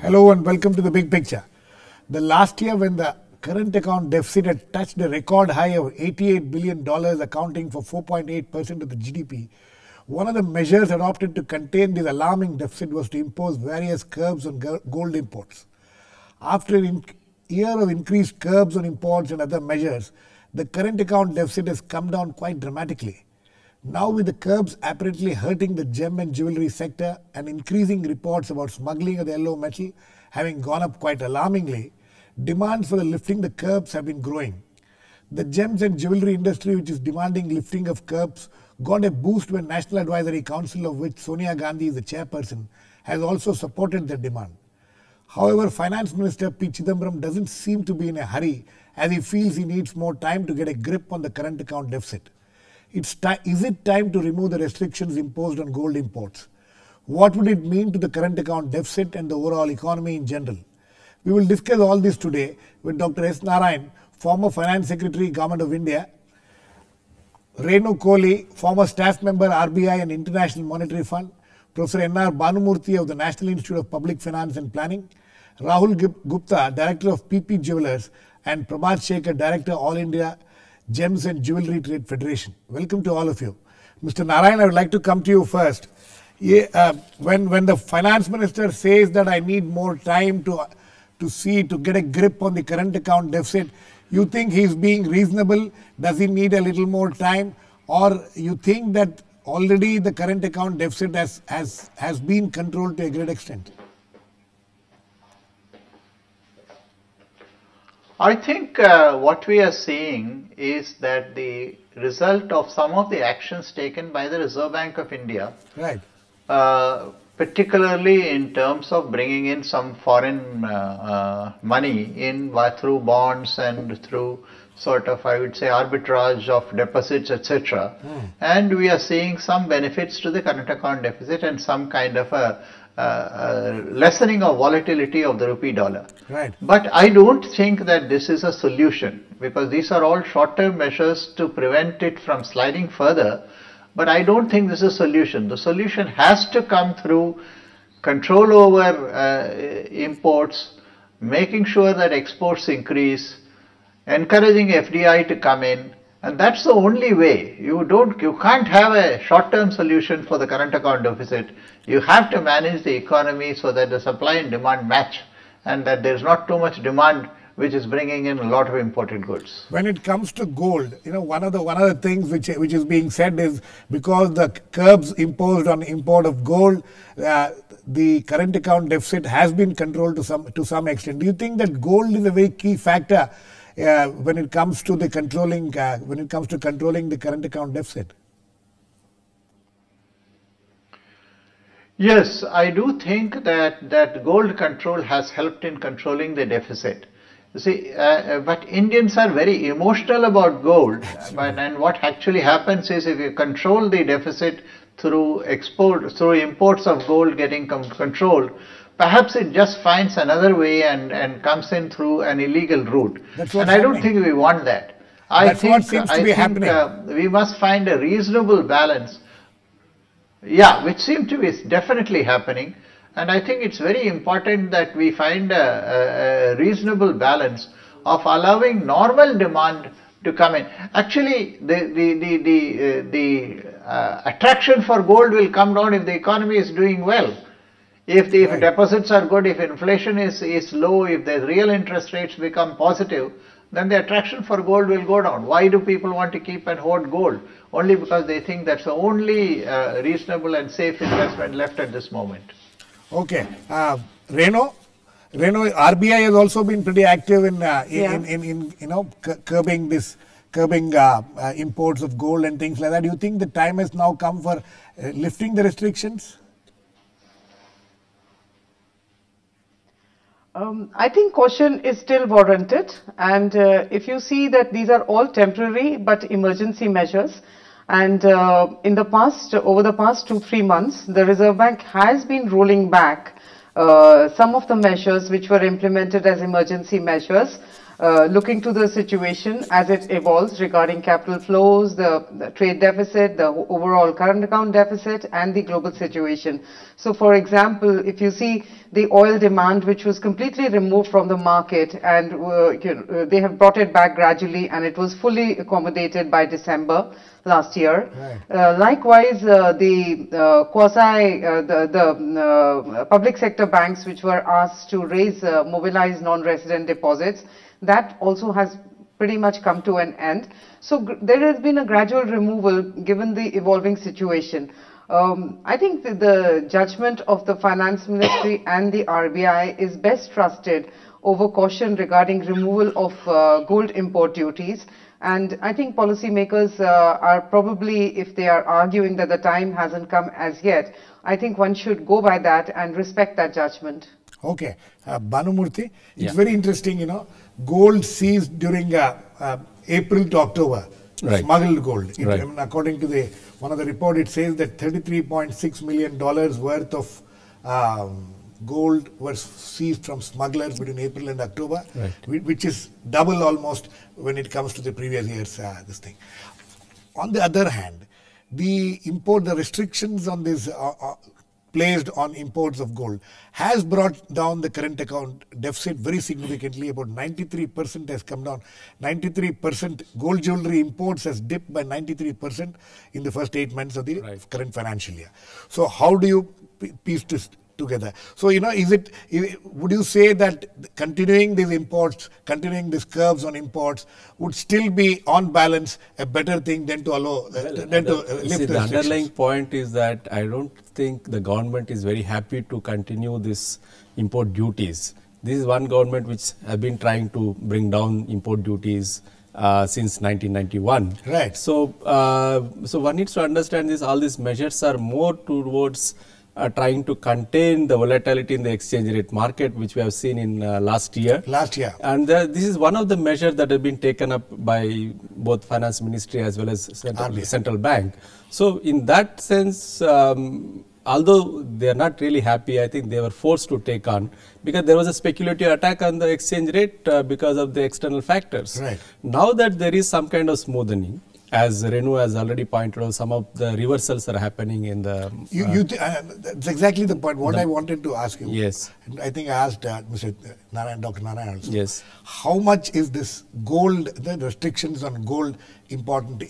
Hello and welcome to the big picture. The last year when the current account deficit had touched a record high of $88 billion, accounting for 4.8% of the GDP, one of the measures adopted to contain this alarming deficit was to impose various curbs on gold imports. After a year of increased curbs on imports and other measures, the current account deficit has come down quite dramatically. Now with the curbs apparently hurting the gem and jewellery sector and increasing reports about smuggling of the yellow metal having gone up quite alarmingly, demands for lifting the curbs have been growing. The gems and jewellery industry, which is demanding lifting of curbs, got a boost when National Advisory Council, of which Sonia Gandhi is the chairperson, has also supported the demand. However, Finance Minister P. Chidambaram doesn't seem to be in a hurry as he feels he needs more time to get a grip on the current account deficit. Is it time to remove the restrictions imposed on gold imports? What would it mean to the current account deficit and the overall economy in general? We will discuss all this today with Dr. S. Narayan, former Finance Secretary, Government of India, Renu, Kohli, former staff member, RBI and International Monetary Fund, Professor N.R. Bhanumurthy of the National Institute of Public Finance and Planning, Rahul Gupta, Director of PP Jewellers, and Prabhat, Shekhar, Director, All India Gems and Jewellery Trade Federation. Welcome to all of you. Mr. Narayan, I would like to come to you first. When the Finance Minister says that I need more time to get a grip on the current account deficit, you think he's being reasonable? Does he need a little more time? Or you think that already the current account deficit has been controlled to a great extent? I think what we are seeing is that the result of some of the actions taken by the Reserve Bank of India, right, particularly in terms of bringing in some foreign money in through bonds and through sort of, I would say, arbitrage of deposits, etc. And we are seeing some benefits to the current account deficit and some kind of a lessening of volatility of the rupee dollar. Right. But I don't think that this is a solution, because these are all short-term measures to prevent it from sliding further. But I don't think this is a solution. The solution has to come through control over imports, making sure that exports increase, encouraging FDI to come in. And that's the only way. You can't have a short-term solution for the current account deficit. You have to manage the economy so that the supply and demand match, and that there's not too much demand which is bringing in a lot of imported goods. When it comes to gold, one of the things which is being said is because the curbs imposed on import of gold, the current account deficit has been controlled to some extent. Do you think that gold is a very key factor when it comes to controlling the current account deficit? Yes, I do think that gold control has helped in controlling the deficit. You see, but Indians are very emotional about gold, and what actually happens is if you control the deficit through imports of gold getting controlled, perhaps it just finds another way and comes in through an illegal route. And I don't think we want that. I think we must find a reasonable balance. Yeah, which seems to be definitely happening. And I think it's very important that we find a reasonable balance of allowing normal demand to come in. Actually, the attraction for gold will come down if the economy is doing well. If deposits are good, if inflation is low, if the real interest rates become positive, then the attraction for gold will go down. Why do people want to keep and hoard gold? Only because they think that's the only reasonable and safe investment left at this moment. Okay. Renu, RBI has also been pretty active in curbing imports of gold and things like that. Do you think the time has now come for lifting the restrictions? I think caution is still warranted, and if you see that these are all temporary but emergency measures, and over the past 2-3 months, the Reserve Bank has been rolling back some of the measures which were implemented as emergency measures, looking to the situation as it evolves regarding capital flows, the trade deficit, the overall current account deficit, and the global situation. So, for example, if you see the oil demand, which was completely removed from the market, and they have brought it back gradually, and it was fully accommodated by December last year. Right. Likewise, the public sector banks which were asked to mobilize non-resident deposits, that also has pretty much come to an end. So there has been a gradual removal given the evolving situation. I think the judgment of the Finance Ministry and the RBI is best trusted over caution regarding removal of gold import duties. And I think policymakers are probably, if they are arguing that the time hasn't come as yet, I think one should go by that and respect that judgment. Okay. Bhanumurthy, it's very interesting, you know, gold seized during April to October, right. Smuggled gold. Right. I mean, according to one of the report, it says that $33.6 million worth of gold was seized from smugglers between April and October, right. Which is double almost when it comes to the previous year's this thing. On the other hand, the restrictions on this placed on imports of gold has brought down the current account deficit very significantly. About 93% has come down. 93% gold jewellery imports has dipped by 93% in the first 8 months of the current financial year. So how do you piece this together? So, you know, would you say that continuing these imports, continuing these curves on imports would still be on balance a better thing than to allow, the underlying point is that I don't think the government is very happy to continue this import duties. This is one government which has been trying to bring down import duties since 1991. Right. So, so one needs to understand this. All these measures are more towards trying to contain the volatility in the exchange rate market, which we have seen in last year. And this is one of the measures that have been taken up by both Finance Ministry as well as Central Bank. So in that sense, although they are not really happy, I think they were forced to take on, because there was a speculative attack on the exchange rate because of the external factors. Right. Now that there is some kind of smoothening, as Renu has already pointed out, some of the reversals are happening in the... that's exactly the point. What I wanted to ask you. Yes. I think I asked Mr. Narayan, Dr. Narayan also. Yes. How much is this gold, the restrictions on gold important?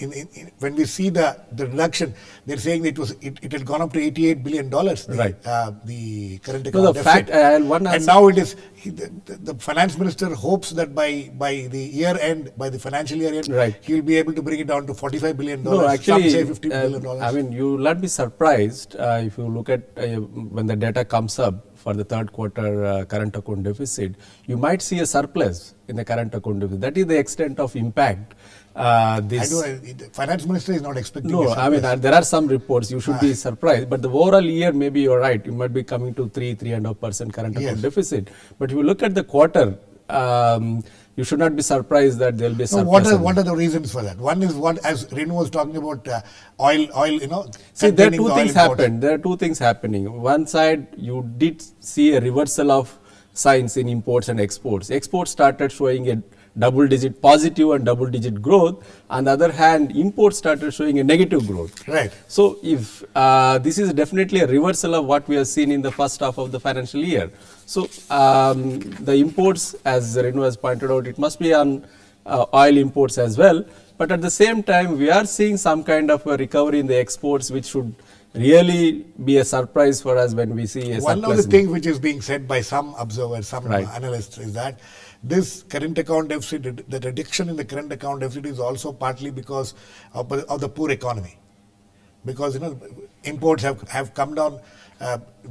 When we see the reduction, they're saying that it had gone up to $88 billion, the current account deficit. And now it is, the finance minister hopes that by the year end, by the financial year end, he will be able to bring it down to $45 billion. No, actually, some say $50 billion. I mean, you will not be surprised if you look at when the data comes up for the third quarter current account deficit, you might see a surplus in the current account deficit. That is the extent of impact. The finance minister is not expecting. No, I mean, there are some reports. You should be surprised, but the overall year, maybe you're right. You might be coming to 3.5% current account deficit. But if you look at the quarter, you should not be surprised that there will be a surplus. What are the reasons for that? One is what, as Renu was talking about, oil, you know. See, there are two things happened. There are two things happening. One side, you did see a reversal of signs in imports and exports. Exports started showing a double-digit positive and double-digit growth. On the other hand, imports started showing a negative growth. Right. So, if this is definitely a reversal of what we have seen in the first half of the financial year. So, the imports, as Renu has pointed out, it must be on oil imports as well. But at the same time, we are seeing some kind of a recovery in the exports, which should really be a surprise for us when we see a surplus. One of the things which is being said by some observers, some analysts, is that this current account deficit, the reduction in the current account deficit is also partly because of the poor economy. Because, you know, imports have come down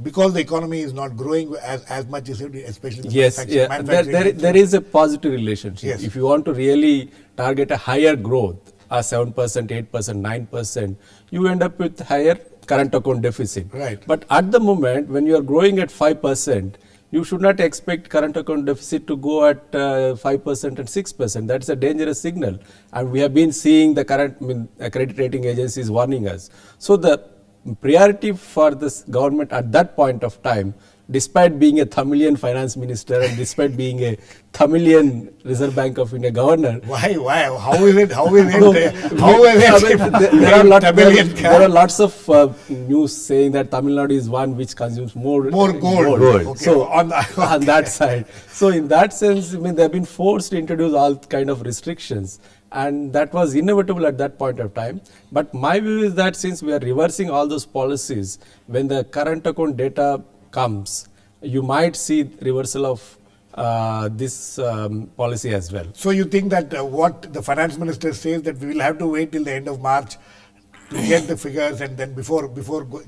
because the economy is not growing as much as it, especially the manufacturing. There is a positive relationship. Yes. If you want to really target a higher growth, 7%, 8%, 9%, you end up with higher current account deficit. Right. But at the moment, when you are growing at 5%, you should not expect current account deficit to go at 5% and 6%. That's a dangerous signal. And we have been seeing the credit rating agencies warning us. So the priority for this government at that point of time despite being a Tamilian finance minister and despite being a Tamilian Reserve Bank of India governor. Why? How is it? How is it? There are lots of news saying that Tamil Nadu is one which consumes more gold. Okay. So on that side. So in that sense, I mean, they have been forced to introduce all kind of restrictions. And that was inevitable at that point of time. But my view is that since we are reversing all those policies, when the current account data comes, you might see reversal of this policy as well. So you think that what the finance minister says that we will have to wait till the end of March to get the figures and then before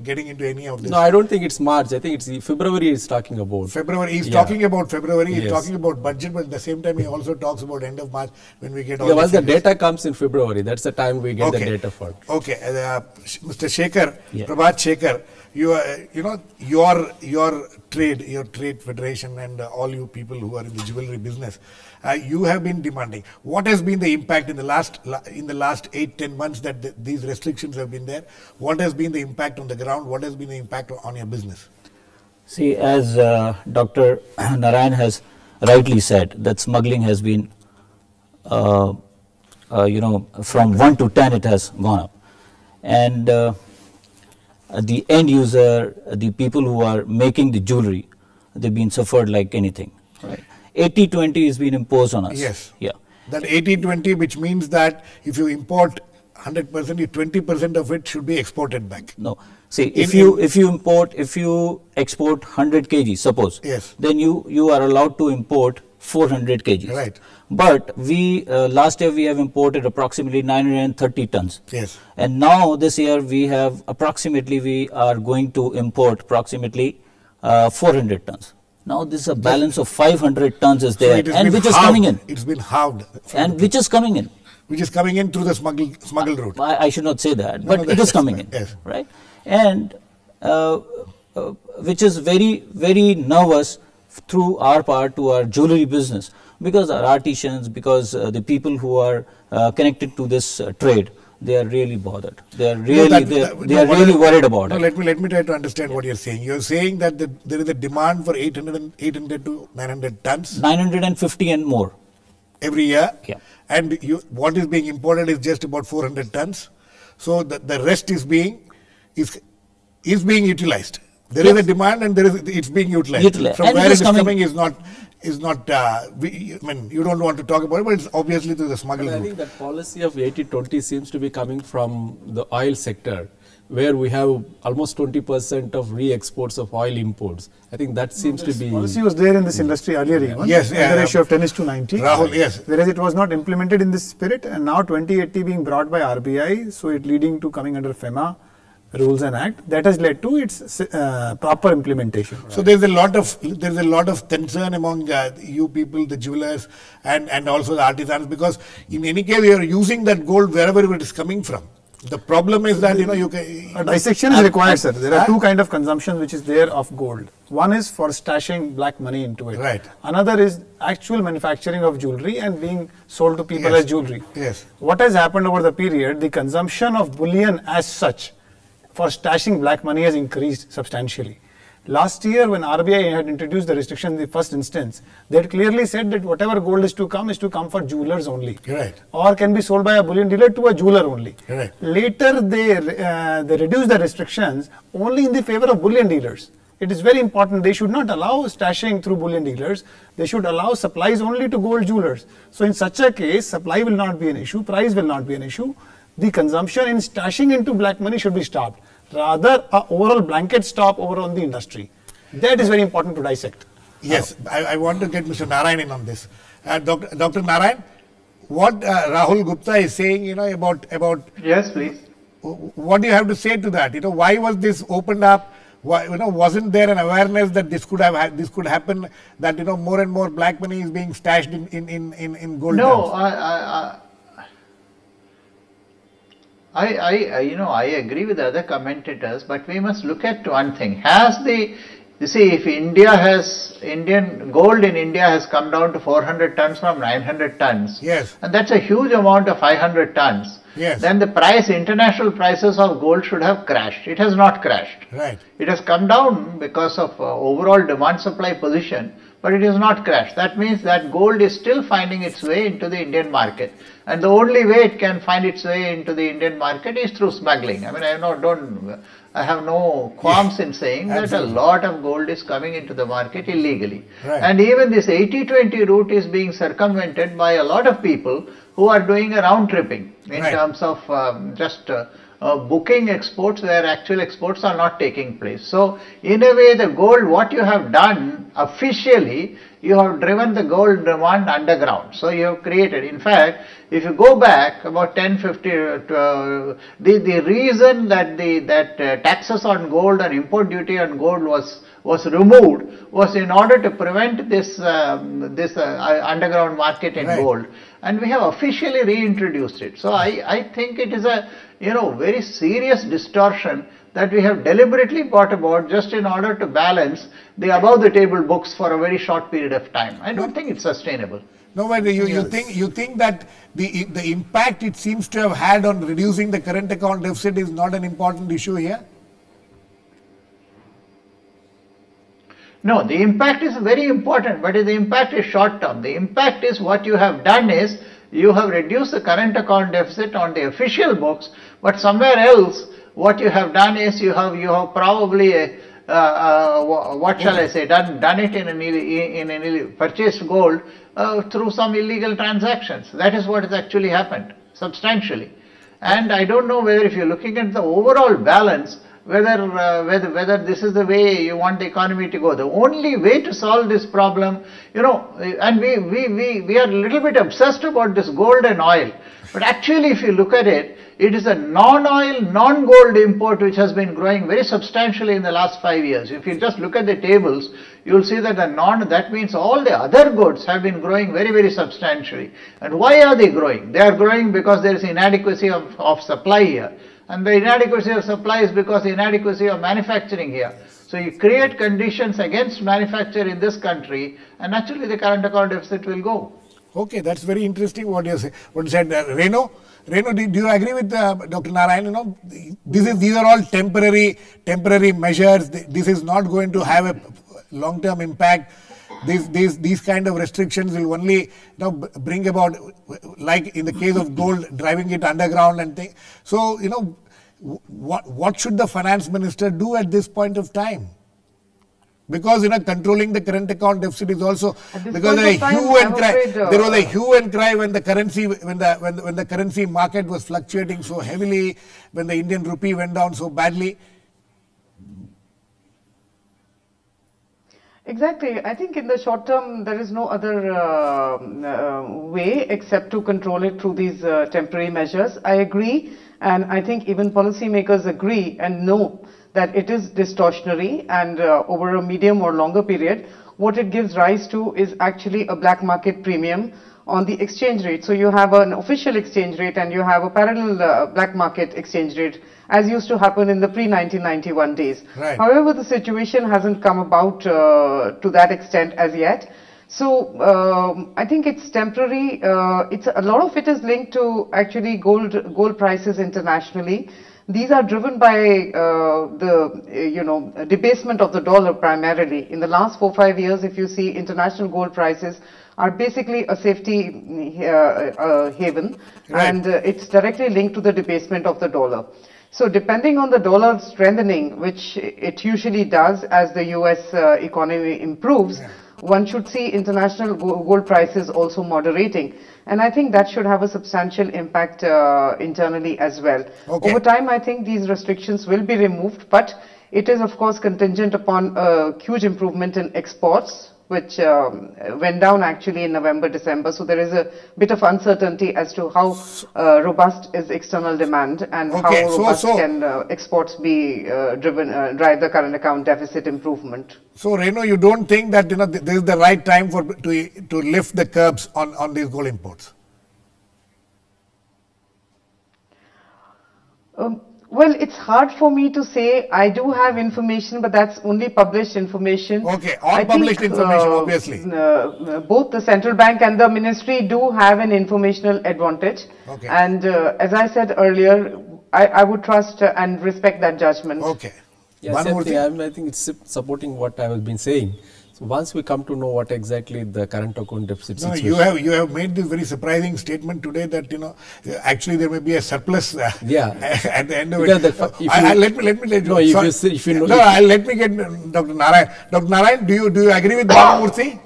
getting into any of this? No, I don't think it's March. I think it's February he's talking about. February, he's talking about February, he's talking about budget, but at the same time he also talks about end of March when we get all once the data comes in February, that's the time we get the data for. Okay, Mr. Shekhar, Prabhat Shekhar, you are, your trade federation and all you people who are in the jewelry business, you have been demanding. What has been the impact in the last 8-10 months that these restrictions have been there? What has been the impact on the ground? What has been the impact on your business? See, as Dr. Narayan has rightly said, that smuggling has been, from 1 to 10 it has gone up, and the end user, the people who are making the jewelry, they've been suffered like anything. Right? 80-20 has been imposed on us. Yes. Yeah. That 80-20, which means that if you import 100%, 20% of it should be exported back. No. See, if you export 100 kg, suppose, yes, then you are allowed to import 400 kg. Right. But we last year we have imported approximately 930 tons. Yes. And now this year we are going to import approximately 400 tons. Now this is a balance of 500 tons is there, so and which is coming in. It's been halved. And which is coming in. Which is coming in through the smuggle route. I should not say that, but it is coming in. Yes. Right? And which is very, very nervous through our part to our jewelry business, because our artisans, because the people who are connected to this trade, they are really bothered. They are really really worried about it. Let me try to understand what you're saying. You're saying that there is a demand for 800 to 900 tons. 950 and more every year. Yeah. And what is being imported is just about 400 tons. So the rest is being utilized. There is a demand and it's being utilized. From and where it is coming is not. I mean, you don't want to talk about it, but it's obviously through the smuggle route. I think that policy of 80-20 seems to be coming from the oil sector, where we have almost 20% of re-exports of oil imports. I think that seems to be... Policy was there in this industry earlier even. Yes, the ratio of 10:90. Rahul, yes. Whereas it was not implemented in this spirit, and now 2080 being brought by RBI, so it leading to coming under FEMA rules and act, that has led to its proper implementation. So there's a lot of concern among you people, the jewelers, and also the artisans, because in any case you are using that gold wherever it is coming from. The problem is that you can... A dissection is required, sir. There are two kind of consumption which is there of gold. One is for stashing black money into it. Right. Another is actual manufacturing of jewelry and being sold to people as jewelry. Yes. What has happened over the period, the consumption of bullion as such for stashing black money has increased substantially. Last year, when RBI had introduced the restriction in the first instance, they had clearly said that whatever gold is to come for jewelers only. Right. Or can be sold by a bullion dealer to a jeweler only. Right. Later, they reduced the restrictions only in the favor of bullion dealers. It is very important. They should not allow stashing through bullion dealers. They should allow supplies only to gold jewelers. So in such a case, supply will not be an issue, price will not be an issue. The consumption in stashing into black money should be stopped. Rather, an overall blanket stop over on the industry. That is very important to dissect. Yes, I want to get Mr. Narayan in on this. Dr. Narayan, what Rahul Gupta is saying, about... Yes, please. What do you have to say to that? Why was this opened up? Why, wasn't there an awareness that this could happen, that, more and more black money is being stashed in gold? No, I agree with the other commentators, but we must look at one thing. Has the You see, if Indian gold in India has come down to 400 tons from 900 tons, yes, and that's a huge amount of 500 tons, yes, then the international prices of gold should have crashed. It has not crashed. Right. It has come down because of overall demand supply position, but it has not crashed. That means that gold is still finding its way into the Indian market. And the only way it can find its way into the Indian market is through smuggling. I mean, I have no qualms in saying that a lot of gold is coming into the market illegally. Right. And even this 80-20 route is being circumvented by a lot of people who are doing a round tripping in terms of booking exports where actual exports are not taking place. So in a way, the gold, what you have done officially, you have driven the gold demand underground. So you have created, in fact, if you go back about 10, 50, the reason that taxes on gold and import duty on gold was removed was in order to prevent this underground market in gold, and we have officially reintroduced it. So I think it is a very serious distortion that we have deliberately brought about just in order to balance the above the table books for a very short period of time. I don't think it's sustainable. No, but you think that the impact it seems to have had on reducing the current account deficit is not an important issue here? No, the impact is very important, but the impact is short term. The impact is what you have done is you have reduced the current account deficit on the official books, but somewhere else what you have done is you have probably what shall I say, done it in purchased gold through some illegal transactions. That is what has actually happened substantially. And I don't know whether if you're looking at the overall balance, whether this is the way you want the economy to go. The only way to solve this problem, and we are a little bit obsessed about this gold and oil, but actually if you look at it, it is a non-oil, non-gold import which has been growing very substantially in the last 5 years. If you just look at the tables, you will see that that means all the other goods have been growing very, very substantially. And why are they growing? They are growing because there is inadequacy of supply here. And the inadequacy of supply is because the inadequacy of manufacturing here. So you create conditions against manufacture in this country, and naturally the current account deficit will go. Okay, that's very interesting what you said. Renu, do you agree with Dr. Narayan? These are all temporary measures. This is not going to have a long-term impact. These kind of restrictions will only bring about, like in the case of gold, driving it underground and things. So what should the finance minister do at this point of time? Because controlling the current account deficit is also because there was a hue and cry when the currency when the currency market was fluctuating so heavily, when the Indian rupee went down so badly. Exactly. I think in the short term there is no other way except to control it through these temporary measures. I agree, and I think even policymakers agree and know that it is distortionary, and over a medium or longer period, what it gives rise to is actually a black market premium on the exchange rate. So you have an official exchange rate and you have a parallel black market exchange rate, as used to happen in the pre-1991 days. Right. However, the situation hasn't come about to that extent as yet. So I think it's temporary. A lot of it is linked to actually gold prices internationally. These are driven by the debasement of the dollar primarily. In the last 4-5 years, if you see, international gold prices are basically a safety haven, and it's directly linked to the debasement of the dollar. So depending on the dollar strengthening, which it usually does as the US economy improves, one should see international gold prices also moderating. And I think that should have a substantial impact internally as well. Okay. Over time, I think these restrictions will be removed, but it is of course contingent upon a huge improvement in exports, which went down actually in November, December. So there is a bit of uncertainty as to how robust is external demand and how robust can exports be drive the current account deficit improvement. So Renu, you don't think that this is the right time to lift the curbs on these gold imports? Well, it's hard for me to say. I do have information, but that's only published information. Okay, all published information, obviously. Both the central bank and the ministry do have an informational advantage. Okay. And as I said earlier, I would trust and respect that judgment. Okay. Yeah, I think it's supporting what I have been saying. So once we come to know what exactly the current account deficit situation. You have made this very surprising statement today that actually there may be a surplus at the end of it. Let me let me get Dr. Narayan. Dr. Narayan, do you agree with Bhanumurthy?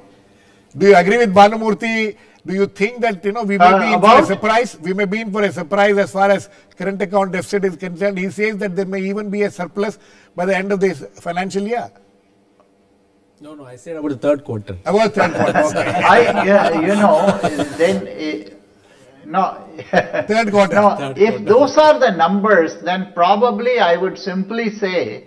Do you agree with Bhanumurthy? Do you think that we may be in for a surprise? We may be in for a surprise as far as current account deficit is concerned. He says that there may even be a surplus by the end of this financial year. No, I said about the third quarter. About third quarter, okay. Third quarter. No, if those are the numbers, then probably I would simply say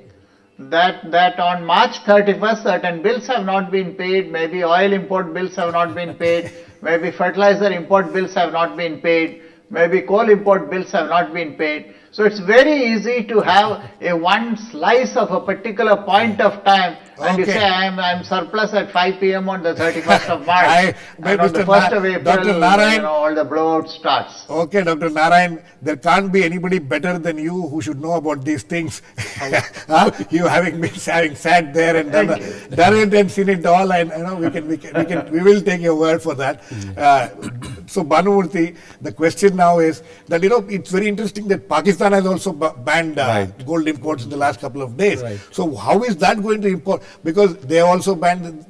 that on March 31st, certain bills have not been paid, maybe oil import bills have not been paid, maybe fertilizer import bills have not been paid, maybe coal import bills have not been paid. So it's very easy to have one slice of a particular point of time and you say I'm surplus at 5 p.m. on the 31st of March and on the 1st of April all the blowout starts. Okay, Dr. Narayan, there can't be anybody better than you who should know about these things. You having sat there and done it and seen it all, and we will take your word for that. So Bhanumurthy, the question now is that it's very interesting that Pakistan has also banned gold imports in the last couple of days. Right. So how is that going to import? Because they also banned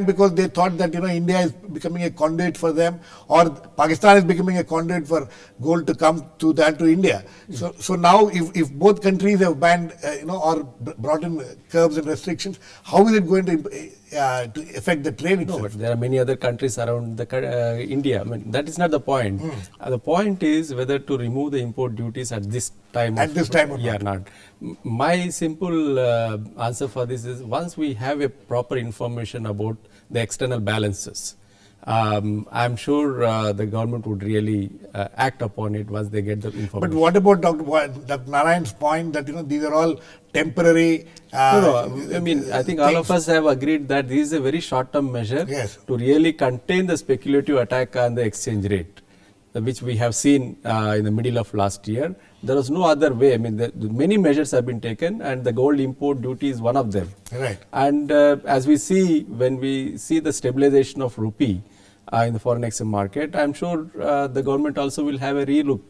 because they thought that India is becoming a conduit for them, or Pakistan is becoming a conduit for gold to come to India. So now if both countries have banned or brought in curbs and restrictions, how is it going to affect the trade itself? No, but there are many other countries around India. I mean, that is not the point. The point is whether to remove the import duties at this time. At this time or not. My simple answer for this is, once we have a proper information about the external balances, I'm sure the government would really act upon it once they get the information. But what about Dr. Narayan's point that these are all temporary? I mean, I think all of us have agreed that this is a very short-term measure to really contain the speculative attack on the exchange rate, which we have seen in the middle of last year. There was no other way. I mean, many measures have been taken, and the gold import duty is one of them. Right. And as we see, when we see the stabilization of rupee in the foreign exchange market, I'm sure the government also will have a relook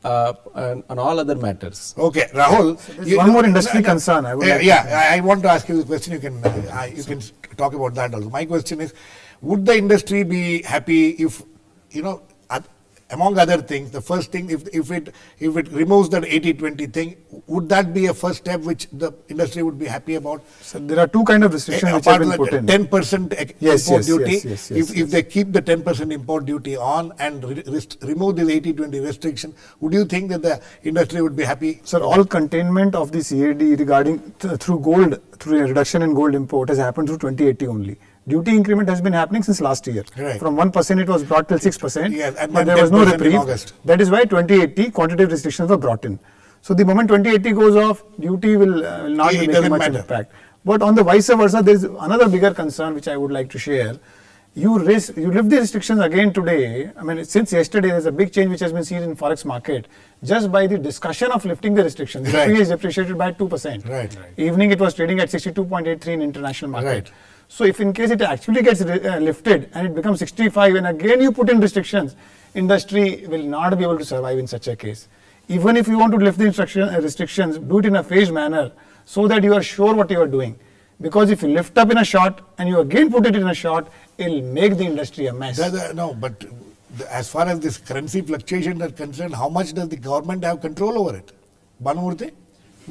on all other matters. Okay, Rahul. So one more industry concern. I want to ask you the question. You can talk about that also. My question is, would the industry be happy if among other things, the first thing, if it removes that 80-20 thing, would that be a first step which the industry would be happy about? So there are two kind of restrictions which have been put in. 10% import duty. If they keep the 10% import duty on and remove the 80-20 restriction, would you think that the industry would be happy? Sir, all containment of the CAD regarding through a reduction in gold import has happened through 2080 only. Duty increment has been happening since last year. Right. From 1% it was brought till 6%, but there was no reprieve. That is why 2080 quantitative restrictions were brought in. So the moment 2080 goes off, duty will not be making much impact. But on the vice versa, there is another bigger concern which I would like to share. You lift the restrictions again today. I mean, since yesterday, there is a big change which has been seen in forex market. Just by the discussion of lifting the restrictions, the rupee is depreciated by 2%. Right. Evening it was trading at 62.83 in international market. Right. So if in case it actually gets lifted and it becomes 65 and again you put in restrictions, industry will not be able to survive in such a case. Even if you want to lift the restrictions, do it in a phased manner so that you are sure what you are doing. Because if you lift up in a short and you again put it in a short, it will make the industry a mess. No, but as far as this currency fluctuation is concerned, how much does the government have control over it? Bhanumurthy?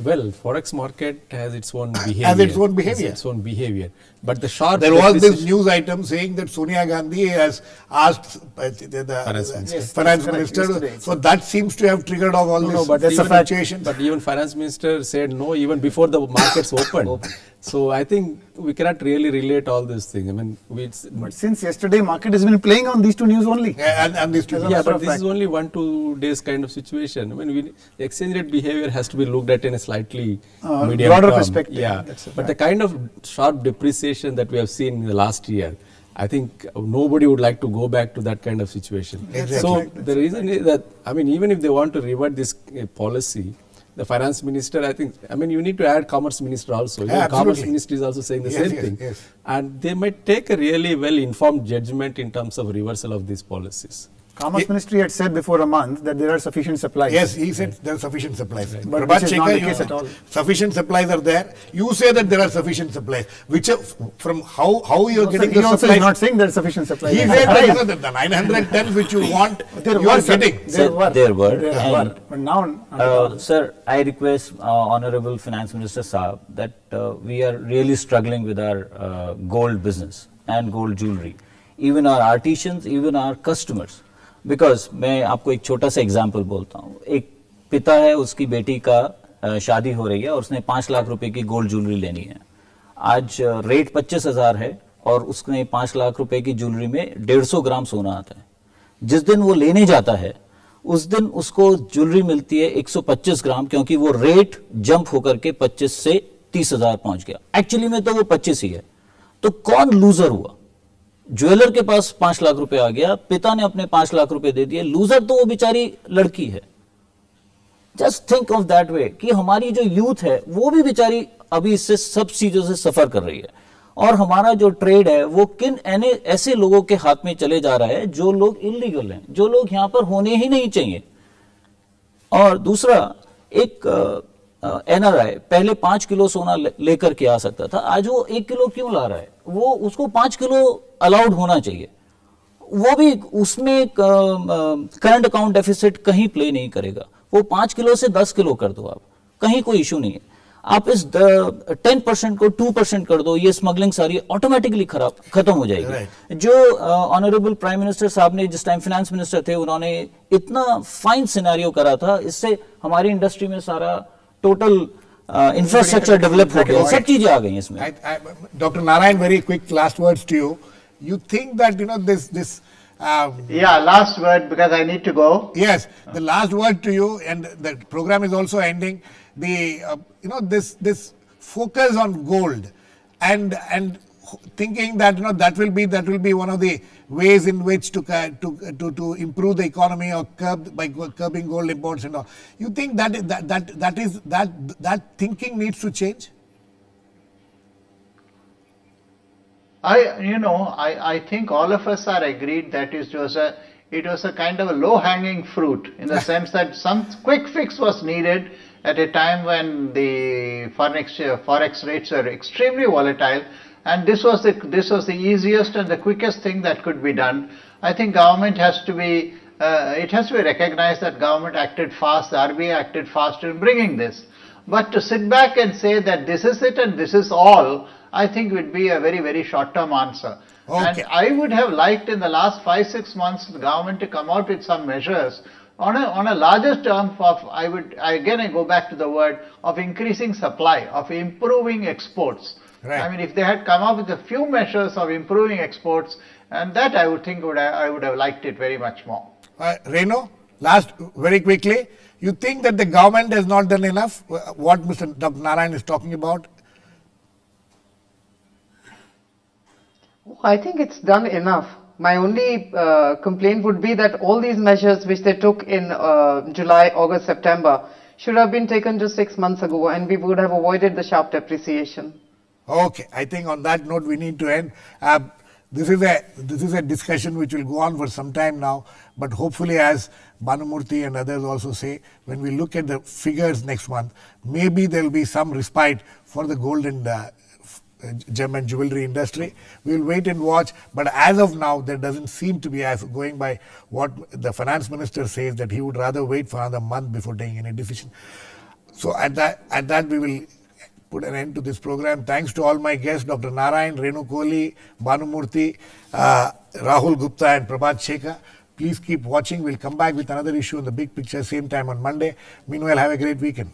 Well, forex market has its own behavior. Has its own behavior. Its own behavior. But the sharp there was this news item saying that Sonia Gandhi has asked the finance minister. So that seems to have triggered off all this fluctuation. But even finance minister said no even before the markets opened. So I think we cannot really relate all these things. I mean, but since yesterday, market has been playing on these two news only. And these two. Yeah, but this is only 1-2 days kind of situation. I mean, the exchange rate behavior has to be looked at in a slightly medium broader term. perspective. Yeah, but the kind of sharp depreciation that we have seen in the last year, I think nobody would like to go back to that kind of situation. Exactly. So the reason is that, I mean, even if they want to revert this policy, the finance minister, I mean, you need to add commerce minister also. Yeah, commerce minister is also saying the same thing. Yes. And they might take a really well-informed judgment in terms of reversal of these policies. Commerce Ministry had said before a month that there are sufficient supplies. Yes, he said there are sufficient supplies. Right. But which is not the case at all. Sufficient supplies are there. You say that there are sufficient supplies. Which from how you are getting the supplies? He also is not saying there are sufficient supplies. He said that the 910 which you want, you are getting. There were. But now, sir, I request Honorable Finance Minister Saab that we are really struggling with our gold business and gold jewelry. Even our artisans, even our customers. Because मैं आपको एक छोटा सा example बोलता हूँ. एक पिता है, उसकी बेटी का शादी हो रही है और उसने 5 लाख रुपए की गोल्ड ज्वेलरी लेनी है. आज रेट 25,000 है और उसने 5 लाख रुपए की ज्वेलरी में 150 ग्राम सोना आता है. जिस दिन वो लेने जाता है उस दिन उसको ज्वेलरी मिलती है 125 ग्राम, क्योंकि वो रेट जंप होकर के 25 से 30,000 पहुंच गया. एक्चुअली में तो वो 25 ही है. तो कौन लूजर हुआ? ज्वेलर के पास 5 लाख रुपए आ गया, पिता ने अपने 5 लाख रुपए दे दिए. लूजर तो वो बेचारी लड़की है. Just think of that way कि हमारी जो यूथ है वो भी बेचारी अभी इससे सब चीजों से सफर कर रही है. और हमारा जो ट्रेड है वो किन ऐसे लोगों के हाथ में चले जा रहा है जो लोग इलीगल हैं, जो लोग यहां पर होने ही नहीं चाहिए. और दूसरा, एक एनआरआई पहले 5 किलो सोना लेकर के आ सकता था, आज वो 1 किलो क्यों ला रहा है? वो उसको 5 किलो अलाउड होना चाहिए. वो भी उसमें करंट अकाउंट डेफिसिट कहीं प्ले नहीं करेगा. वो 5 किलो से 10 किलो कर दो, आप कहीं कोई इशू नहीं है. आप इस 10% को 2% कर दो, ये स्मगलिंग सारी ऑटोमेटिकली खत्म हो जाएगी. जो ऑनरेबल प्राइम मिनिस्टर साहब ने जिस टाइम फाइनेंस मिनिस्टर थे, उन्होंने इतना फाइन सिनेरियो करा था, इससे हमारी इंडस्ट्री में सारा टोटल इंफ्रास्ट्रक्चर डेवलप हो गया, सब चीजें आ गई इसमें. Doctor Narayan, very quick last words to you. You think that this yeah, last word because I need to go. Yes, the last word to you, and the program is also ending. The this focus on gold and thinking that that will be one of the ways in which to improve the economy or by curbing gold imports and all. You think that thinking needs to change? I think all of us are agreed that it was a kind of a low-hanging fruit, in the sense that some quick fix was needed at a time when the forex rates are extremely volatile, and this was the easiest and the quickest thing that could be done. I think government has to be recognized that government acted fast, the RBI acted fast in bringing this. But to sit back and say that this is it and this is all, I think would be a very, very short-term answer. Okay. And I would have liked in the last 5-6 months the government to come out with some measures on a larger term of, I go back to the word of increasing supply, of improving exports. Right. I mean, if they had come up with a few measures of improving exports, and that I would think I would have liked it very much more. Renu, last, very quickly, you think that the government has not done enough, what Mr. Dr. Narayan is talking about? I think it's done enough. My only complaint would be that all these measures which they took in July, August, September should have been taken just 6 months ago, and we would have avoided the sharp depreciation. Okay, I think on that note we need to end. This is a discussion which will go on for some time now, but hopefully, as Bhanumurthy and others also say, when we look at the figures next month, maybe there will be some respite for the gold and gem and jewelry industry. We will wait and watch, but as of now there doesn't seem to be, as going by what the finance minister says, that he would rather wait for another month before taking any decision. So at that we will put an end to this program. Thanks to all my guests, Dr. Narayan, Renu, Kohli, Bhanumurthy, Rahul, Gupta and Prabhat, Shekhar. Please keep watching. We'll come back with another issue on the big picture same time on Monday. Meanwhile, have a great weekend.